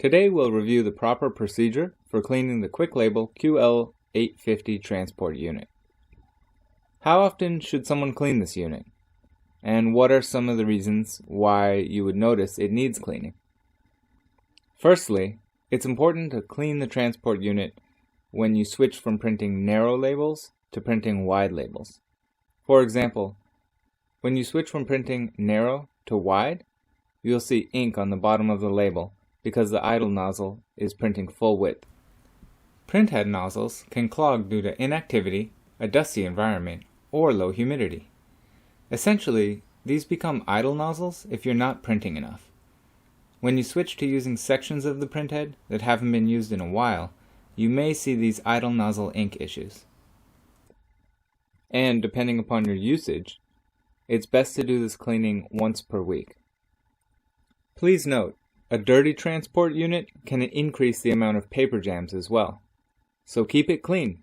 Today we'll review the proper procedure for cleaning the QuickLabel QL-850 transport unit. How often should someone clean this unit? And what are some of the reasons why you would notice it needs cleaning? Firstly, it's important to clean the transport unit when you switch from printing narrow labels to printing wide labels. For example, when you switch from printing narrow to wide, you'll see ink on the bottom of the label because the idle nozzle is printing full width. Printhead nozzles can clog due to inactivity, a dusty environment, or low humidity. Essentially, these become idle nozzles if you're not printing enough. When you switch to using sections of the printhead that haven't been used in a while, you may see these idle nozzle ink issues. And depending upon your usage, it's best to do this cleaning once per week. Please note, a dirty transport unit can increase the amount of paper jams as well, so keep it clean.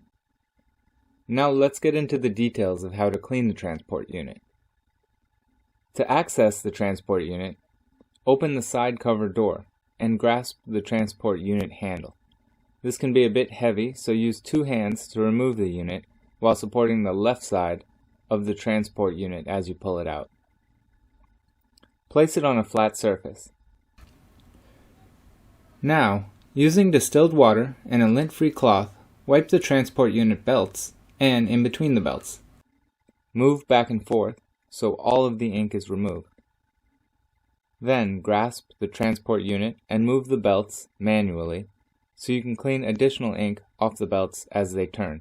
Now let's get into the details of how to clean the transport unit. To access the transport unit, open the side cover door and grasp the transport unit handle. This can be a bit heavy, so use two hands to remove the unit while supporting the left side of the transport unit as you pull it out. Place it on a flat surface. Now, using distilled water and a lint-free cloth, wipe the transport unit belts and in between the belts. Move back and forth so all of the ink is removed. Then grasp the transport unit and move the belts manually so you can clean additional ink off the belts as they turn.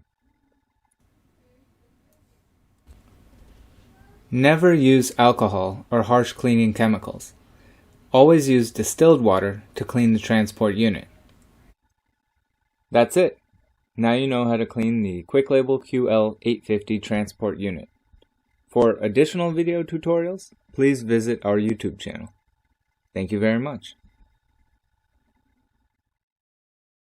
Never use alcohol or harsh cleaning chemicals. Always use distilled water to clean the transport unit. That's it. Now you know how to clean the QuickLabel QL-850 transport unit. For additional video tutorials, please visit our YouTube channel. Thank you very much.